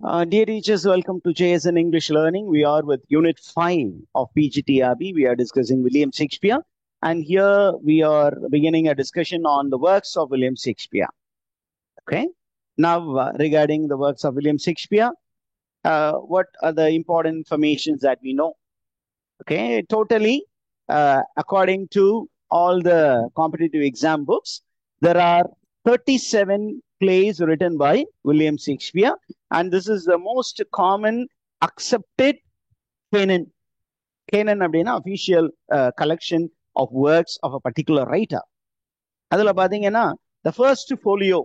Dear teachers, welcome to JSN English Learning. We are with Unit 5 of PGTRB. We are discussing William Shakespeare. And here we are beginning a discussion on the works of William Shakespeare. Okay. Now, regarding the works of William Shakespeare, what are the important informations that we know? Okay. Totally, according to all the competitive exam books, there are 37 plays written by William Shakespeare, and this is the most common accepted canon. Canon அப்படின்னா official collection of works of a particular writer. அதுல பாத்தீங்கன்னா the first folio,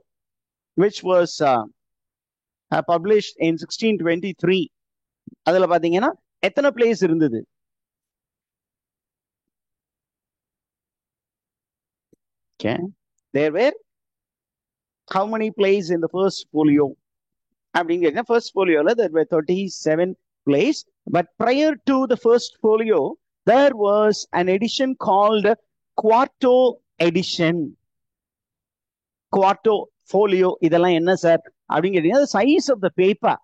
which was published in 1623, அதுல பாத்தீங்கன்னா எத்தனை plays இருந்தது? Okay, there were how many plays in the first folio? அப்படிங்கிற first folio there were 37 plays, but prior to the first folio there was an edition called quarto edition. Quarto folio இதெல்லாம் என்ன sir அப்படிங்கிறீங்க? Size of the paper.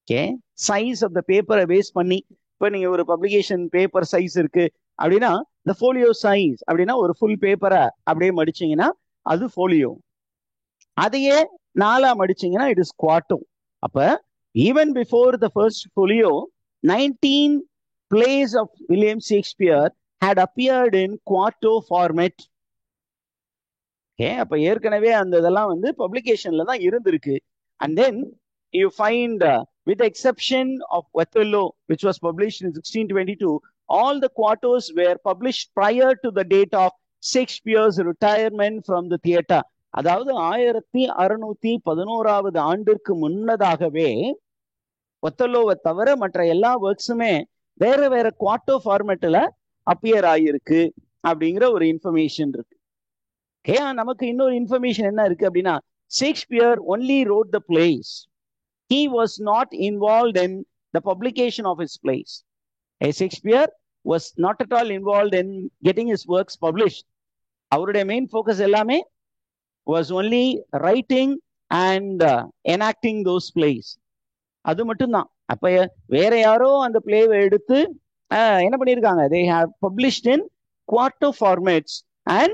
Okay, size of the பேப்பரை base பண்ணி இப்போ நீங்க ஒரு publication paper size இருக்கு அப்படின்னா the folio size அப்படின்னா ஒரு ஃபுல் பேப்பரை அப்படியே மடிச்சீங்கன்னா அது folio. அதையே நாலா மடிச்சீங்கன்னா it is quarto. அப்ப even before the first folio, 19 plays of William Shakespeare had appeared in quarto format. Okay, அப்ப ஏற்கனவே அந்த இதெல்லாம் வந்து பப்ளிகேஷன்ல தான் இருந்திருக்கு. And then you find with the exception of Othello, which was published in 1622, all the quartos were published prior to the date of Shakespeare's retirement from the theatre. அதாவது 1611 ஆண்டிற்கு முன்னதாகவே ஒத்தல்லோவை தவிர மற்ற எல்லா ஒர்க்ஸுமே வேற வேற குவார்டோ ஃபார்மேட்ல அப்பியர் ஆகியிருக்கு அப்படிங்கிற ஒரு இன்ஃபர்மேஷன் இருக்கு. ஓகே, நமக்கு இன்னொரு இன்ஃபர்மேஷன் என்ன இருக்கு அப்படின்னா, Shakespeare only road the place. He was not involved in the publication of his plays. Shakespeare was not at all involved in getting his works published. அவருடைய மெயின் ஃபோக்கஸ் எல்லாமே was only writing and enacting those plays. அது மட்டும்தான். அப்ப வேற யாரோ அந்த பிளேவை எடுத்து என்ன பண்ணியிருக்காங்க? They have published in quarto formats, and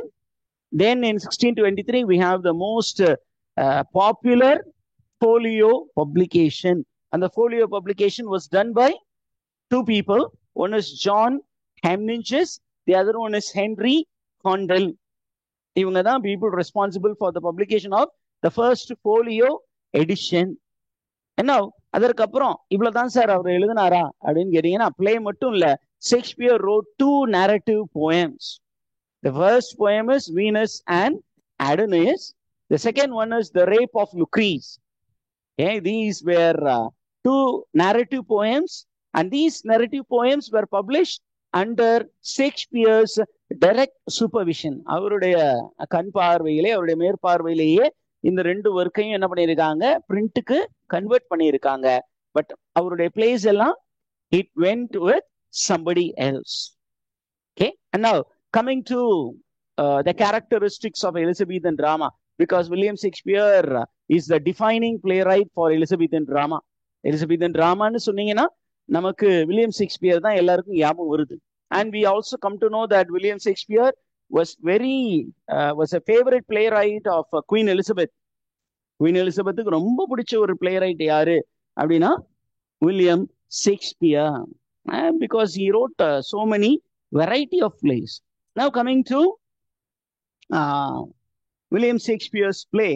then in 1623 we have the most popular folio publication, and the folio publication was done by two people. One is John Hemninges, the other one is Henry Condell. இவங்க தான் people responsible for the publication of the first folio edition. என்ன அதற்கப்புறம் இவ்வளவுதான் sir அவர் எழுதினாரா அப்படின்னு கேட்டீங்கன்னா, play மட்டும் இல்ல, Shakespeare wrote 2 narrative poems. The first poem is Venus and Adonis. The second one is The Rape of Lucrece. Okay, these were 2 narrative poems, and these narrative poems were published under Shakespeare's direct supervision. அவருடைய கண் பார்வையிலே, அவருடைய மேற்பார்வையிலேயே இந்த 2 ஒர்க்கையும் என்ன பண்ணியிருக்காங்க? பிரிண்ட்டுக்கு convert பண்ணியிருக்காங்க. But அவருடைய place எல்லாம் it went with somebody else. Okay, and now coming to the characteristics of Elizabethan drama, because William Shakespeare is the defining playwright for Elizabethan drama. Elizabethan dramaன்னு சொன்னீங்கன்னா நமக்கு வில்லியம் ஷேக்ஸ்பியர் தான் எல்லாருக்கும் ஞாபகம் வருது. And we also come to know that William Shakespeare was a favorite playwright of Queen Elizabeth. Queen Elizabethக்கு ரொம்ப பிடிச்ச ஒரு playwright யாரு அப்படின்னா William Shakespeare, because he wrote so many variety of plays. Now coming to William Shakespeare's play.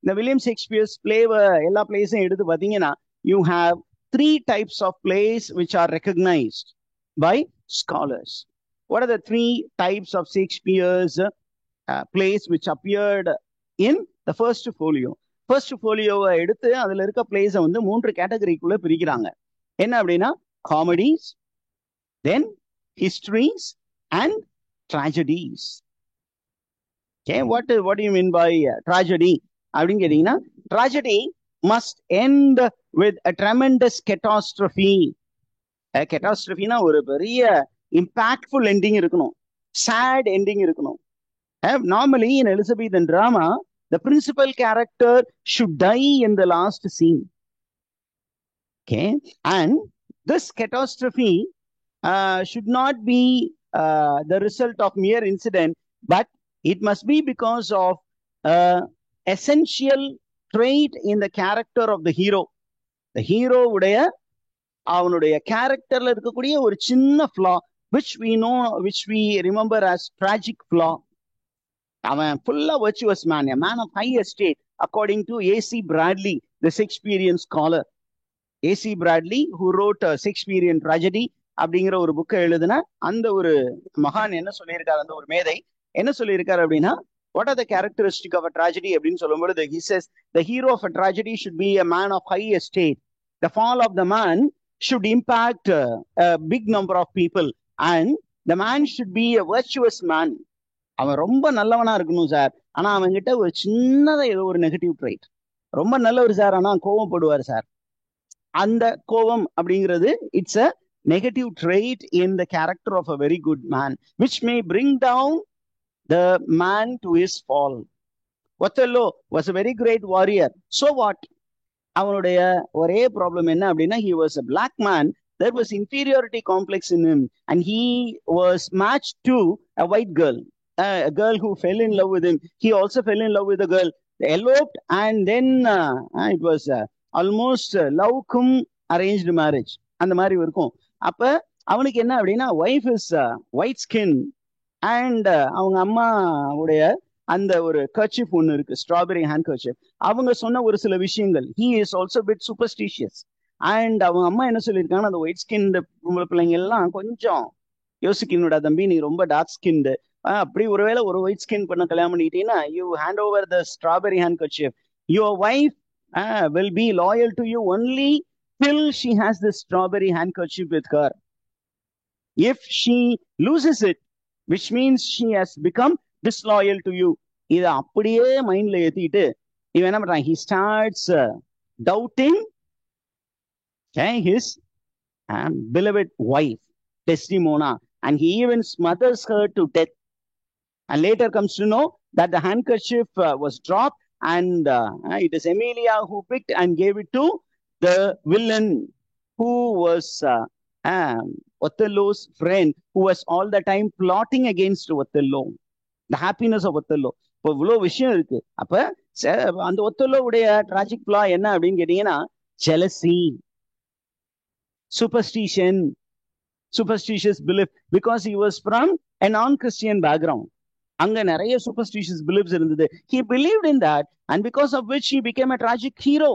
The William Shakespeare's play எல்லா பிளேஸும் எடுத்து பார்த்தீங்கன்னா, you have 3 types of plays which are recognized by scholars. What are the 3 types of Shakespeare's plays which appeared in the first folio? First folio எடுத்து அதுல இருக்க பிளேஸை வந்து 3 கேட்டகரிக்குள்ள பிரிக்கிறாங்க. என்ன அப்படின்னா, comedies, then histories and tragedies. Okay, what do you mean by tragedy அப்படின்னு கேட்டீங்கன்னா, tragedy must end with a tremendous catastrophe. Catastrophe ஒரு பெரிய impactful ending இருக்கணும், sad ending இருக்கணும். Normally in Elizabethan drama, the principal character should die in the last scene. Okay, and this catastrophe should not be the result of mere incident, but it must be because of essential trait in the character of the hero. The hero உடைய அவனுடைய கேரக்டர்ல இருக்கக்கூடிய ஒரு சின்ன flaw, which we remember as tragic flaw. அவன் full virtuous man, a man of high estate, according to A.C. Bradley, the Shakespearean scholar. A.C. Bradley, who wrote a Shakespearean tragedy அப்படிங்கிற ஒரு புக்கை எழுதுன அந்த ஒரு மகான் என்ன சொல்லியிருக்காரு, அந்த ஒரு மேதை என்ன சொல்லியிருக்காரு அப்படின்னா, what are the characteristic of a tragedy அப்படின்னு சொல்லும்போது, he says the hero of a tragedy should be a man of high estate. The fall of the man should impact a big number of people, and the man should be a virtuous man. அவன் ரொம்ப நல்லவனா இருக்கணும் sir, ஆனா அவன்கிட்ட ஒரு சின்னதா ஏதோ ஒரு நெகட்டிவ் ட்ரைட். ரொம்ப நல்லவர் சார், ஆனா கோவப்படுவார் சார். அந்த கோவம் அப்படிங்கிறது it's a negative trait in the character of a very good man, which may bring down the man to his fall. Othello was a very great warrior. So what? அவனுடைய ஒரே problem என்ன அப்படின்னா, he was a black man. There was inferiority complex in him, and he was matched to a white girl, a girl who fell in love with him. He also fell in love with the girl. They eloped, and then it was almost love cum arranged marriage. அந்த மாதிரி இருக்கும். அப்ப அவனுக்கு என்ன அப்படின்னா, wife is white skin, and அவங்க அம்மாவுடைய அந்த ஒரு கர்ச்சிப் ஒன்று இருக்கு, ஸ்ட்ராபெரி ஹேண்ட் கர்ச்சிப். அவங்க சொன்ன ஒரு சில விஷயங்கள், he is also bit superstitious. And அவங்க அம்மா என்ன சொல்லியிருக்காங்க, அந்த ஒயிட் ஸ்கின் பிள்ளைங்க எல்லாம் கொஞ்சம் யோசிக்கணும்டா தம்பி, நீ ரொம்ப டார்க் ஸ்கின்டு, அப்படி ஒருவேளை ஒரு ஒயிட் ஸ்கின் பண்ண கல்யாணம் பண்ணிட்டீங்கன்னா, you hand over the strawberry hand kerchief. Your wife will be loyal to you only till she has this strawberry handkerchief with her. If she loses it, which means she has become disloyal to you. இத அப்படியே மைண்ட்ல ஏத்திட்டு இவன் என்ன பண்றான், he starts doubting his beloved wife Desdemona, and he even smothers her to death. And later comes to know that the handkerchief was dropped, and it is Emilia who picked and gave it to the villain, who was Othello's friend, who was all the time plotting against Othello, the happiness of Othello. இப்போ இவ்வளவு விஷயம் இருக்கு. அப்ப அந்த ஒத்தெல்லோவுடைய tragic பிளா என்ன அப்படின்னு கேட்டீங்கன்னா, jealousy, superstitious belief, because he was from a non-Christian background. அங்க நிறைய superstitious beliefs இருந்தது. He believed in that, and because of which he became a tragic hero.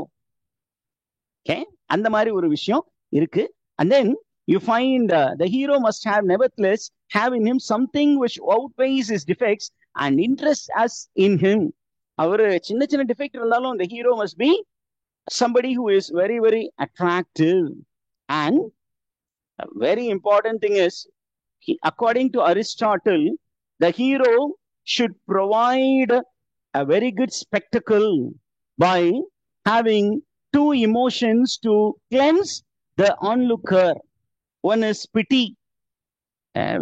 Okay, அந்த மாதிரி ஒரு விஷயம் இருக்கு. And then you find the hero must have nevertheless have in him something which outweighs his defects and interests us in him. அவரு சின்ன சின்ன defect இருந்தாலும் the hero must be somebody who is very, very attractive. And a very important thing is, according to Aristotle, the hero should provide a very good spectacle by having two emotions to cleanse the onlooker. One is pity.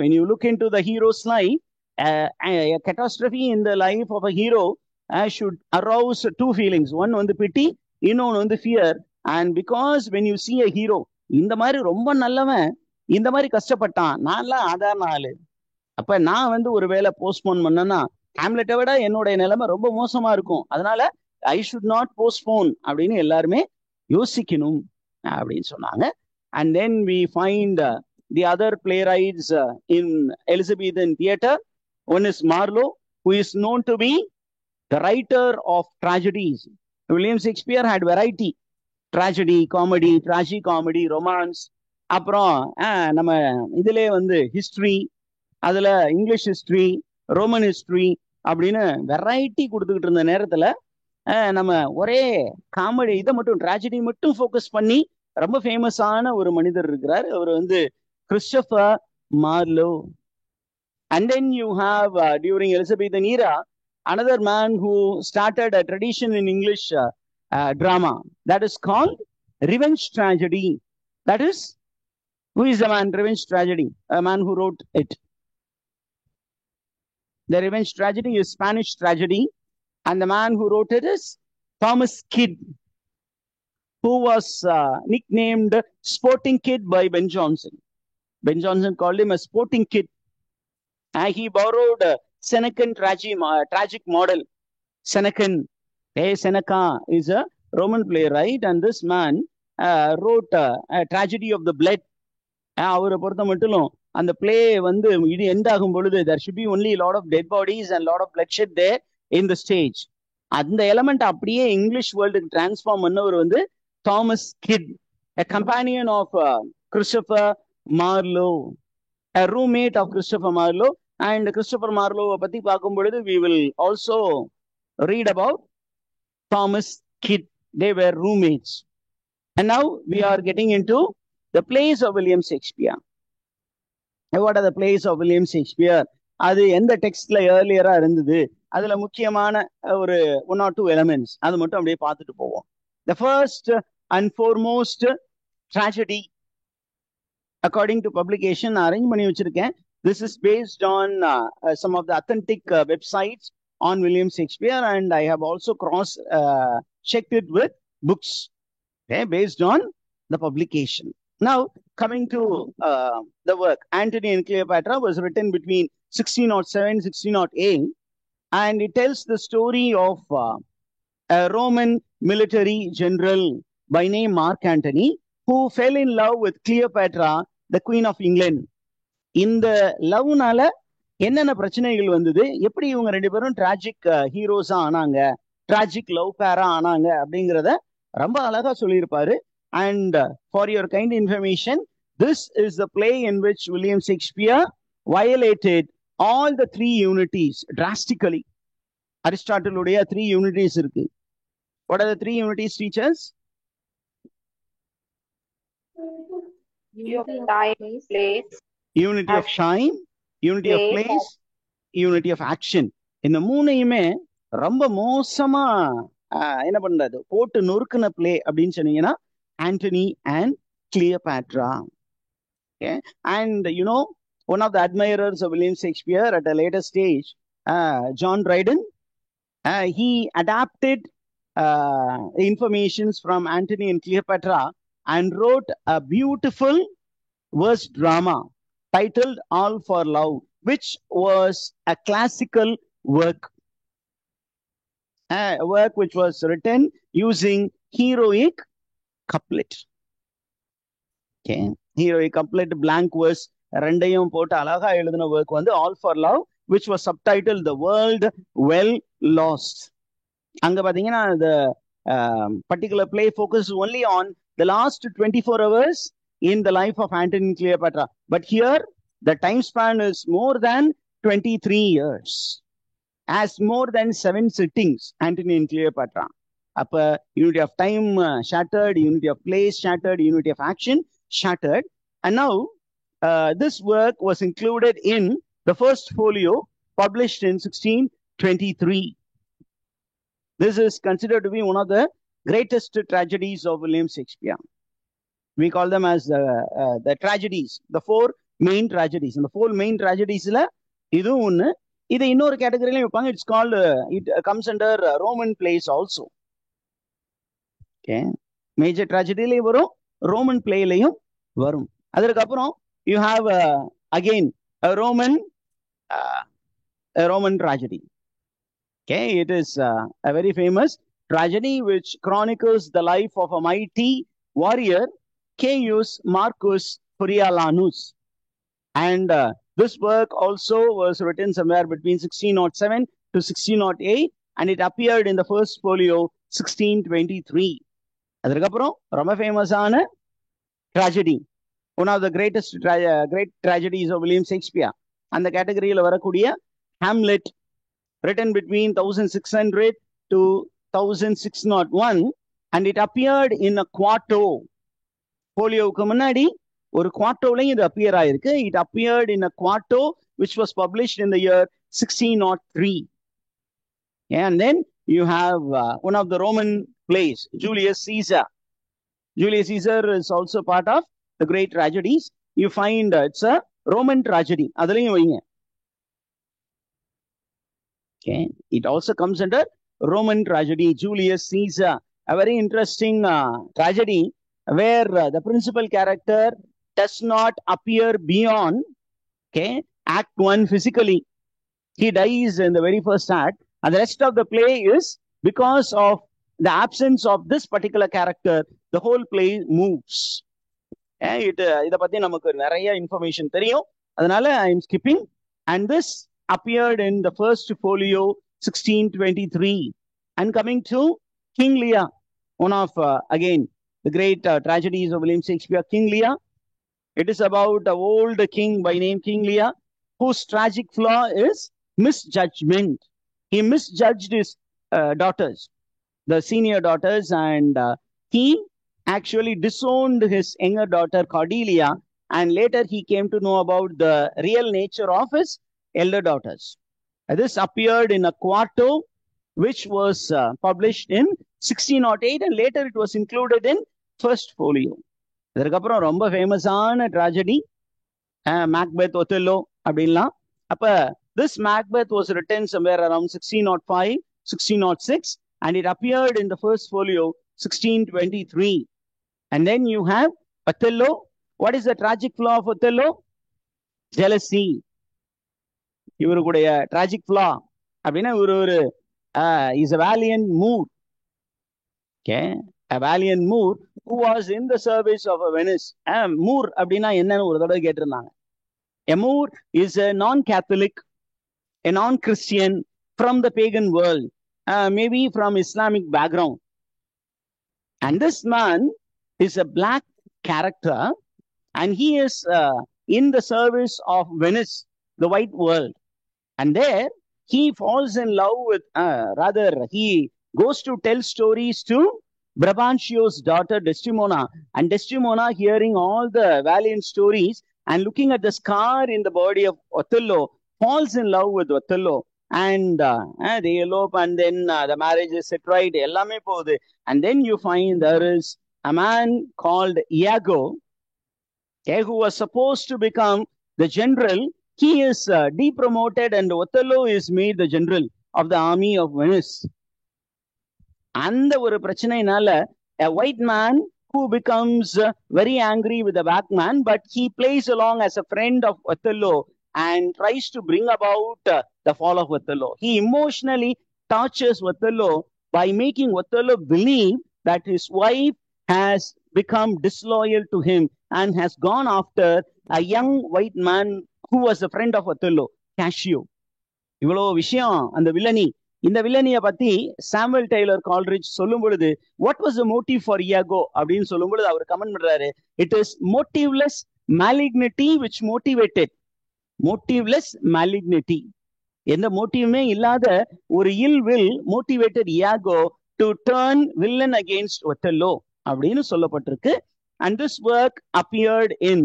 When you look into the hero's life, a catastrophe in the life of a hero should arouse two feelings. One on the pity, இன்னொன்று on the fear. And because when you see a hero, இந்த மாதிரி ரொம்ப நல்லவன் இந்த மாதிரி கஷ்டப்பட்டான், நான்லாம் ஆதாரண ஆளு, அப்ப நான் ஒருவேளை போஸ்ட்போன் பண்ணனா ஹாம்லெட்டை விட என்னுடைய நிலைமை ரொம்ப மோசமா இருக்கும், அதனால ஐ ஷுட் நாட் போஸ்ட்போன் அப்படின்னு எல்லாருமே யோசிக்கணும் அப்படின்னு சொன்னாங்க. And then we find the other playwrights in Elizabethan theatre. One is Marlowe, who is known to be the writer of tragedies. William Shakespeare had variety: tragedy, comedy, tragicomedy, romance. அப்புறம் நம்ம இதுல history, அதுல English history, Roman history அப்படின்னு variety கொடுத்துக்கிட்டு இருந்த நேரத்துல நம்ம ஒரே காமெடி இதை மட்டும், ட்ராஜடி மட்டும் ஃபோக்கஸ் பண்ணி ரொம்ப ஃபேமஸான ஒரு மனிதர் இருக்கிறார். அவர் Christopher Marlowe. And then you have during Elizabethan era another man who started a tradition in English drama that is called revenge tragedy. That is, who is the man? Revenge tragedy, a man who wrote it. The revenge tragedy is Spanish tragedy, and the man who wrote it is Thomas Kyd. who was nicknamed Sporting Kid by Ben Jonson. Ben Jonson called him a sporting kid. He borrowed Senecan tragic model. Seneca is a Roman playwright, and this man wrote a tragedy of the blood. அவரை பொறுத்த மட்டும் அந்த play வந்து இது end ஆகும் பொழுது there should be only a lot of dead bodies and lot of bloodshed there in the stage. அந்த element அப்படியே இங்கிலீஷ் வேர்ல்டுக்கு டிரான்ஸ்ஃபார்ம் பண்ணவர் வந்து Thomas Kyd, a companion of Christopher Marlowe, a roommate of Christopher Marlowe. And Christopher Marlowe பத்தி பார்க்கும் பொழுது we will also read about Thomas Kidd. They were roommates. And now we are getting into the plays of William Shakespeare. What are the plays of William Shakespeare? அது எந்த டெக்ஸ்ட்ல ஏர்லியரா இருந்தது, அதுல முக்கியமான ஒரு 1 or 2 elements அது மட்டும் அப்படியே பார்த்துட்டு போவோம். The first and foremost tragedy, according to publication arrange பண்ணி வச்சிருக்கேன். This is based on some of the authentic websites on William Shakespeare, and I have also checked it with books, okay, based on the publication. Now, coming to the work, Antony and Cleopatra was written between 1607 1608, and it tells the story of a Roman military general by name Mark Antony, who fell in love with Cleopatra, the Queen of England. இந்த லவ்னால என்னென்ன பிரச்சனைகள் வந்தது, எப்படி இவங்க 2 பேரும் tragic ஹீரோஸா ஆனாங்க, tragic love பேரா ஆனாங்க அப்படிங்கிறத ரொம்ப அழகா சொல்லியிருப்பாரு. And for your kind information, this is the play in which William Shakespeare violated all the 3 unities drastically. Aristotle உடைய 3 unities இருக்கு. What are the 3 unities, teachers? Unity of time, place. Unity of time, unity of place, unity of action. இந்த மூணையுமே ரொம்ப மோசமா என்ன பண்றது போட்டு நொறுக்குன play அப்படின்னு சொன்னீங்கன்னா Antony and Cleopatra. Okay, and you know, one of the admirers of William Shakespeare at a later stage, John Dryden, he adapted informations from Antony and Cleopatra and wrote a beautiful verse drama titled All for Love, which was a classical work, a work which was written using heroic couplet. Okay, heroic couplet, blank verse, ரெண்டையும் போட்டு அழகா எழுதின work வந்து All for Love, which was subtitled The World Well Lost. அங்க பாத்தீங்கன்னா the particular play focuses only on the last 24 hours in the life of Antony and Cleopatra. But here, the time span is more than 23 years. As more than 7 sittings, Antony and Cleopatra. Up unity of time shattered, unity of place shattered, unity of action shattered. And now, this work was included in the first folio published in 1623. This is considered to be one of the greatest tragedies of William Shakespeare. We call them as the tragedies, the 4 main tragedies. And the 4 main tragedies la idu one, idu innoru category la வைப்பாங்க. It's called it comes under Roman plays also. Okay, major tragedy ல வரும், Roman play லையும் வரும். அதற்கு அப்புறம் you have again a Roman tragedy. Okay, it is a very famous tragedy which chronicles the life of a mighty warrior, Caius Marcus Coriolanus. And this work also was written somewhere between 1607 to 1608, and it appeared in the first folio 1623. அதற்கு அப்புறம் ரொம்ப ஃபேமஸான tragedy, one of the great tragedies of William Shakespeare, அந்த கேட்டகரியில் வரக்கூடிய Hamlet, written between 1600 to 1601, and it appeared in a quarto. Folioவுக்கு முன்னாடி ஒரு குவார்ட்டோலையும் இது அப்பியர் ஆயிருக்கு. It appeared in a quarto which was published in the year 1603. And then you have one of the Roman plays, Julius Caesar. Julius Caesar is also part of the great tragedies. You find it's a Roman tragedy. அதுலயும் வைங்க. Okay, it also comes under Roman tragedy, Julius Caesar. a very interesting tragedy where the principal character does not appear beyond, okay, act 1 physically. He dies in the very first act, and the rest of the play is because of the absence of this particular character, the whole play moves. இதை பத்தி நமக்கு நிறைய information தெரியும், அதனால I am skipping. And this appeared in the first folio 1623. And coming to King Lear, one of again the great tragedies of William Shakespeare, King Lear. It is about an old king by name King Lear, whose tragic flaw is misjudgment. He misjudged his daughters, the senior daughters, and he actually disowned his younger daughter Cordelia, and later he came to know about the real nature of his elder daughters. This appeared in a quarto which was published in 1608, and later it was included in first folio. இதற்கப்புறம் ரொம்ப ஃபேமஸான tragedy Macbeth, Othello அப்படின்லாம். அப்ப this Macbeth was written somewhere around 1605, 1606, and it appeared in the first folio 1623. And then you have Othello. What is the tragic flaw of Othello? Jealousy. இவருடைய tragic flaw அப்படின்னா இவரு ஒரு is a valiant Moor. Okay, a valiant Moor who was in the service of a Venice. Moor அப்படின்னா என்னன்னு ஒரு தடவை கேட்டிருந்தாங்க. A Moor is a non-Catholic, a non-Christian from the pagan world, maybe from Islamic background. And this man is a black character, and he is in the service of Venice, the white world. And there he falls in love with, rather he goes to tell stories to Brabantio's daughter Desdemona. And Desdemona, hearing all the valiant stories and looking at the scar in the body of Othello, falls in love with Othello. And they elope, and then the marriage is set right. Ellame podu. And then you find there is a man called Iago, who was supposed to become the general. He is depromoted, and Othello is made the general of the army of Venice. அந்த ஒரு பிரச்சனைனால a white man who becomes very angry with the black man, but he plays along as a friend of Othello and tries to bring about the fall of Othello. He emotionally tortures Othello by making Othello believe that his wife has become disloyal to him and has gone after a young white man who was a friend of Othello, Cassio. இவ்வளோ விஷயம் அந்த villainy. இந்த வில்லனிய பத்தி Samuel Taylor Coleridge சொல்லும் பொழுது, what was the motive for Iago அப்படின்னு சொல்லும் பொழுது அவர் கமெண்ட் பண்றாரு, it is motiveless malignity which motivated. motiveless malignity, எந்த மோட்டிவுமே இல்லாத ஒரு இல் will motivated Iago to turn villain against Othello அப்படின்னு சொல்லப்பட்டிருக்கு. And this work appeared in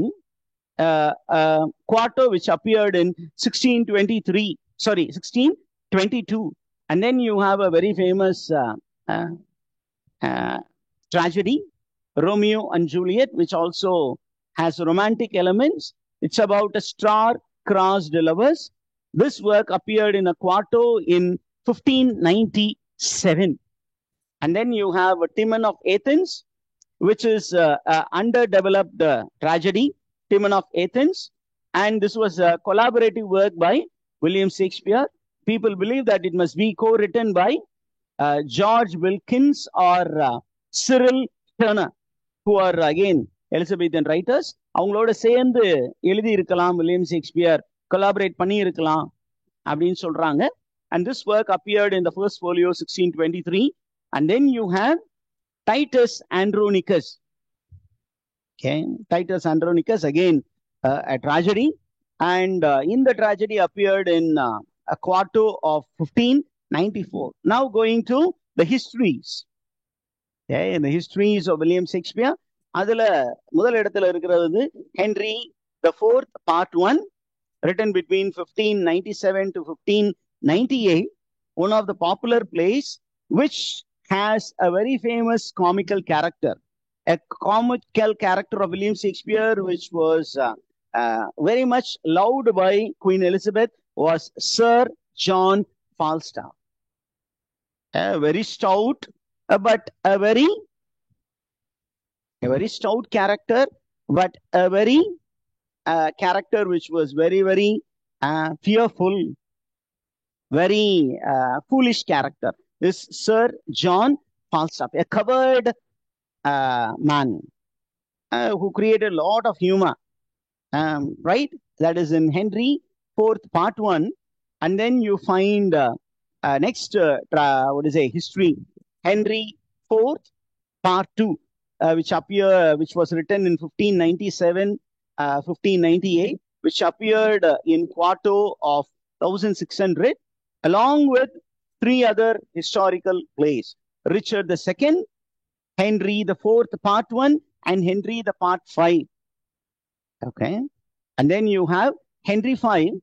quarto which appeared in 1622. And then you have a very famous tragedy, Romeo and Juliet, which also has romantic elements. It's about a star-crossed lovers. This work appeared in a quarto in 1597. And then you have Timon of Athens, which is underdeveloped tragedy, Timon of Athens. And this was a collaborative work by William Shakespeare. People believe that it must be co-written by George Wilkins or Cyril Turner, who are again Elizabethan writers. அவங்களோட சேர்ந்து எழுதி இருக்கலாம் William Shakespeare, collaborate பண்ணி இருக்கலாம் அப்படின்னு சொல்றாங்க. And this work appeared in the first folio 1623. And then you have Titus Andronicus. Okay, Titus Andronicus, again a tragedy. And in the tragedy appeared in a quarto of 1594. Now going to the histories. Okay, in the histories of William Shakespeare, அதுல முதல் இடத்துல இருக்கிறது Henry the Fourth Part 1, written between 1597 to 1598, one of the popular plays which has a very famous comical character. A comical character of William Shakespeare which was very much loved by Queen Elizabeth was Sir John Falstaff. Very stout, but a very stout character, but a very character which was very, very fearful, very foolish character. This Sir John Falstaff, a covered man who created a lot of humor, right? That is in Henry IV, Part 1. And then you find next, history, Henry IV, Part 2, which was written in 1597, 1598, which appeared in quarto of 1600, along with 3 other historical plays: Richard II, Henry IV, Part 1, and Henry the Part 5. Okay. And then you have Henry V.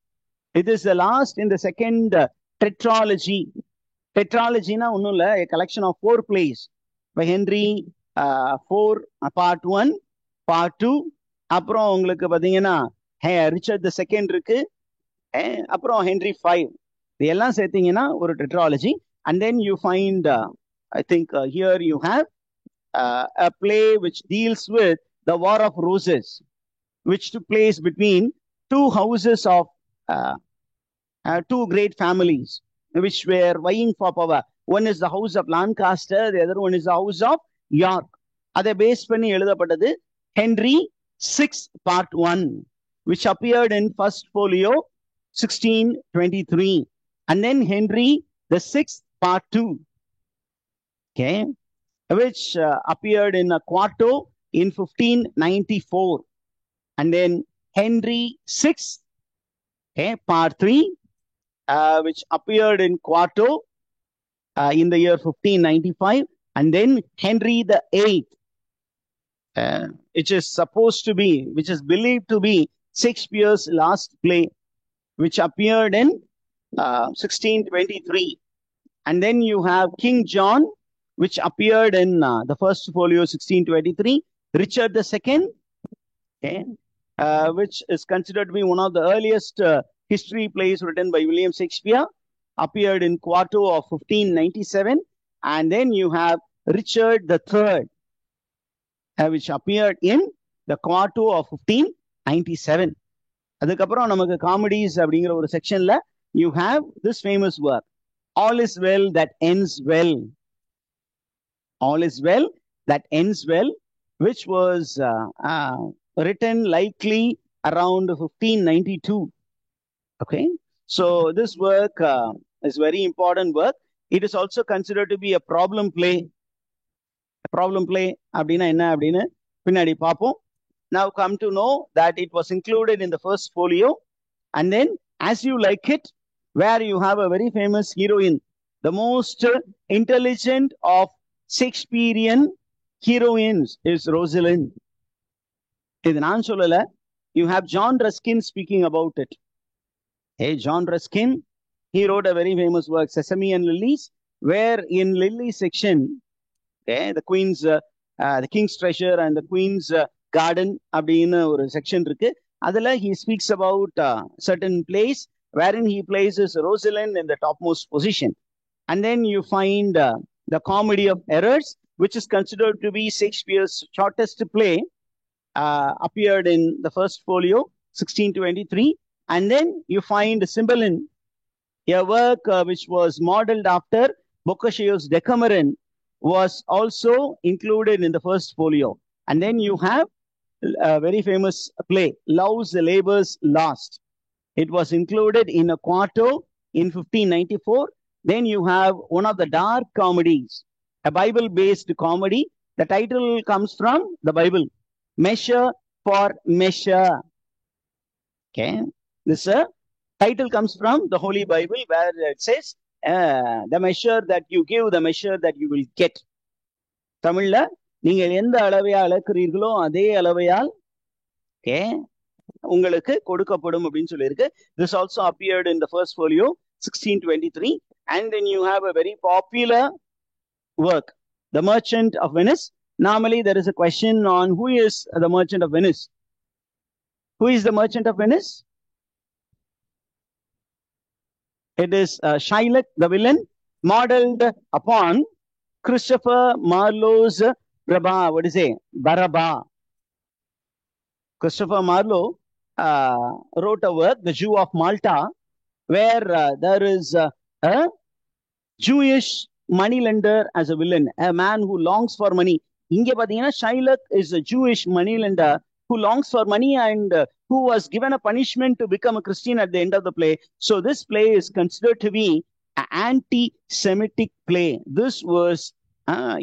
It is the last in the second tetralogy. Tetralogy na a collection of 4 plays by Henry IV, Part 1, Part 2. அப்புறம் உங்களுக்கு பாத்தீங்கன்னா Richard the second இருக்கு, அப்புறம் Henry 5. இதெல்லாம் சேர்த்தீங்கன்னா ஒரு tetralogy. And then you find, I think here you have a play which deals with the War of Roses, which took place between 2 houses of 2 great families which were vying for power. One is the house of Lancaster, the other one is the house of York. அதை base பண்ணி எழுதப்பட்டது Henry VI, Part 1, which appeared in first folio 1623. And then Henry VI, Part 2, okay, which appeared in a quarto in 1594. And then Henry VI, okay, Part 3, which appeared in quarto in the year 1595. And then Henry VIII, which is supposed to be, which is believed to be Shakespeare's last play, which appeared in 1623. And then you have King John, which appeared in the first folio 1623. Richard II, okay, which is considered to be one of the earliest history plays written by William Shakespeare, appeared in quarto of 1597. And then you have Richard III, which appeared in the quarto of 1597. அதுக்கப்புறம் நமக்கு comedies அப்படிங்கிற ஒரு செக்ஷன்ல you have this famous work, All is Well That Ends Well. All is Well That Ends Well, which was written likely around 1592. Okay, so this work is very important work. It is also considered to be a problem play. A problem play அப்படின்னா என்ன அப்படின்னு பின்னாடி பார்ப்போம். Now come to know that it was included in the first folio. And then As You Like It, where you have a very famous heroine, the most intelligent of Shakespearean heroines is Rosalind. இது நான் சொல்லல, you have John Ruskin speaking about it. Hey, John Ruskin, he wrote a very famous work, Sesame and Lilies, where in Lily section, okay, the Queen's, the King's Treasure and the Queen's Garden அப்படின்னு ஒரு section இருக்கு. அதுல he speaks about certain place wherein he places Rosalind in the topmost position. And then you find the Comedy of Errors, which is considered to be Shakespeare's shortest play, appeared in the first folio 1623. And then you find Cymbeline, a work which was modeled after Boccaccio's Decameron, was also included in the first folio. And then you have a very famous play, Love's Labour's Lost. It was included in a quarto in 1594. Then you have one of the dark comedies, a Bible-based comedy. The title comes from the Bible, Measure for Measure. Okay, this title comes from the Holy Bible, where it says, the measure that you give, the measure that you will get. தமிழ்ல நீங்கள் எந்த அளவையால் அளக்கிறீர்களோ அதே அளவையால் உங்களுக்கு கொடுக்கப்படும் அப்படின்னு சொல்லியிருக்கு. This also appeared in the first folio 1623. And then you have a very popular work, The Merchant of Venice. Normally there is a question on who is the Merchant of Venice. Who is the Merchant of Venice? It is Shylock the villain, modeled upon Christopher Marlowe's what is it? Baraba. Christopher Marlowe wrote a work, The Jew of Malta, where there is a Jewish moneylender as a villain, a man who longs for money. இங்க பாத்தீங்கன்னா Shylock is a Jewish moneylender who longs for money and who was given a punishment to become a Christian at the end of the play. So this play is considered to be an anti-Semitic play. This was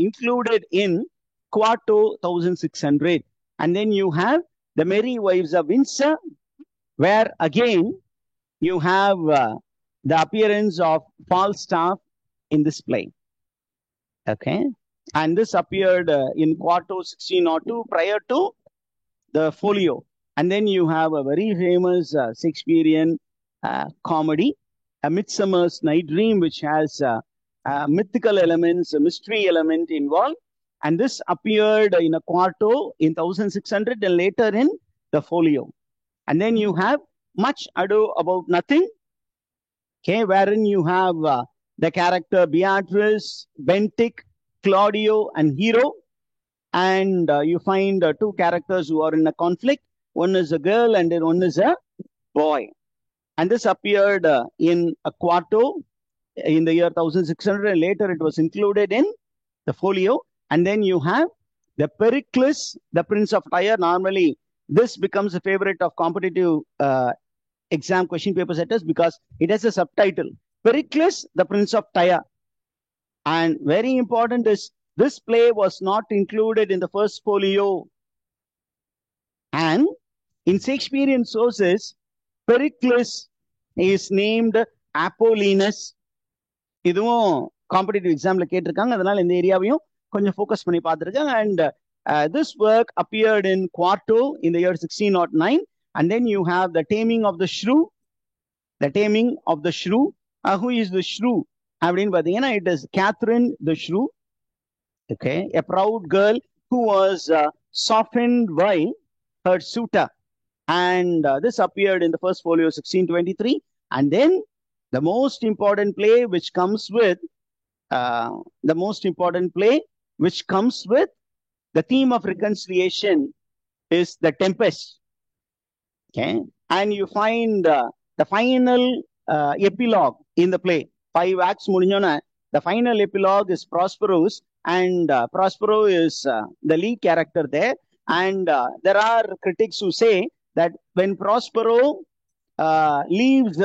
included in Quarto 1600. And then you have The Merry Wives of Windsor, where again you have the appearance of Falstaff in this play. Okay. And this appeared in Quarto 1602 prior to the folio. And then you have a very famous Shakespearean comedy, A Midsummer's Night Dream, which has mythical elements, a mystery element involved. And this appeared in a quarto in 1600 and later in the folio. And then you have Much Ado About Nothing, okay, wherein you have the character Beatrice, Bentic, Claudio, and Hero. And you find two characters who are in a conflict. One is a girl and then one is a boy. And this appeared in a quarto in the year 1600 and later it was included in the folio. And then you have the Pericles, the Prince of Tyre. Normally, this becomes a favorite of competitive exam question paper setters because it has a subtitle, Pericles, the Prince of Tyre. And very important is this play was not included in the first folio. And in Shakespearean sources, Pericles is named Apollonius. இதுவும் competitive எக்ஸாம்ல கேட்டிருக்காங்க, அதனால இந்த ஏரியாவையும் கொஞ்சம் focus பண்ணி பார்த்துருக்காங்க. And this work appeared in Quarto in the year 1609. And then you have The Taming of the Shrew. The Taming of the Shrew. Who is the Shrew? அப்படின்னு பார்த்தீங்கன்னா, it is Catherine the Shrew. Okay, a proud girl who was softened by her suitor. And this appeared in the first folio 1623. And then the most important play which comes with the theme of reconciliation is The Tempest. Okay, and you find the final epilogue in the play. 5 acts முடிஞ்சோன்னா the final epilogue is Prospero, and Prospero is the lead character there. And there are critics who say that when Prospero leaves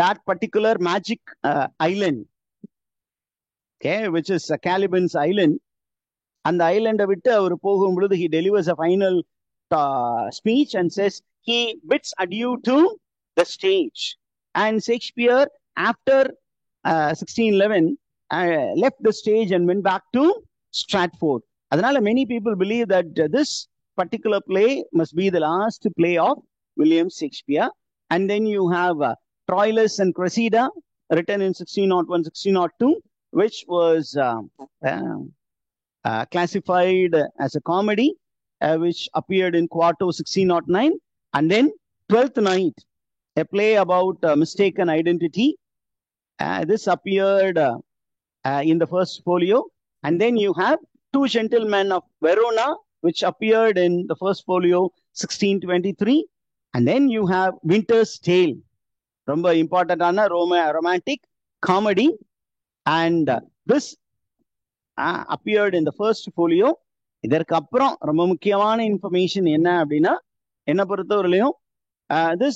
that particular magic island, okay, which is Caliban's island, and the island விட்டு அவர் போகும்பொழுது he delivers a final speech and says he bids adieu to the stage. And Shakespeare, after 1611, left the stage and went back to Stratford. அதனால many people believe that this particular play must be the last play of William Shakespeare. And then you have Troilus and Cressida, written in 1601, 1602, which was classified as a comedy, which appeared in Quarto 1609. And then Twelfth Night, a play about mistaken identity. This appeared in the first folio. And then you have Two Gentlemen of Verona, which appeared in the first folio 1623. And then you have Winter's Tale, ரொம்ப இம்பார்ட்டன்டான romantic comedy. And this appeared in the first folio. இதற்கு அப்புறம் ரொம்ப முக்கியமான information என்ன அப்படின்னா, என்ன பொறுத்தவரையிலையும்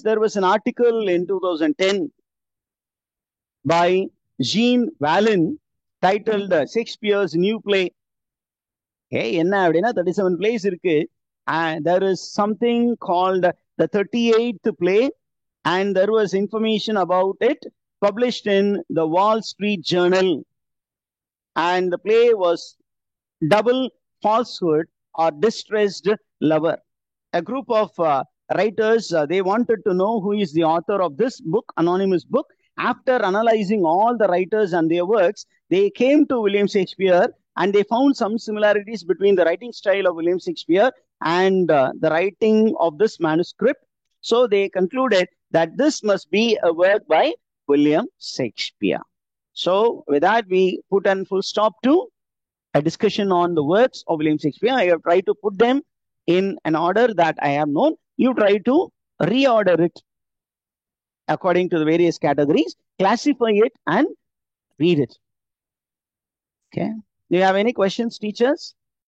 there was an article in 2010 by Jean Vallon titled Shakespeare's New Play. என்ன அப்படின்னா 37 plays இருக்கு. There is something called the 38th play, and there was information about it published in the Wall Street Journal. And the play was Double Falsehood or Distressed Lover. A group of writers, they wanted to know who is the author of this book, anonymous book. After analyzing all the writers and their works, they came to William Shakespeare and they found some similarities between the writing style of William Shakespeare and the writing of this manuscript. So they concluded that this must be a work by William Shakespeare. So with that, we put a full stop to a discussion on the works of William Shakespeare. I have tried to put them in an order that I have known. You try to reorder it according to the various categories, classify it and read it. Okay. Do you have any questions, teachers?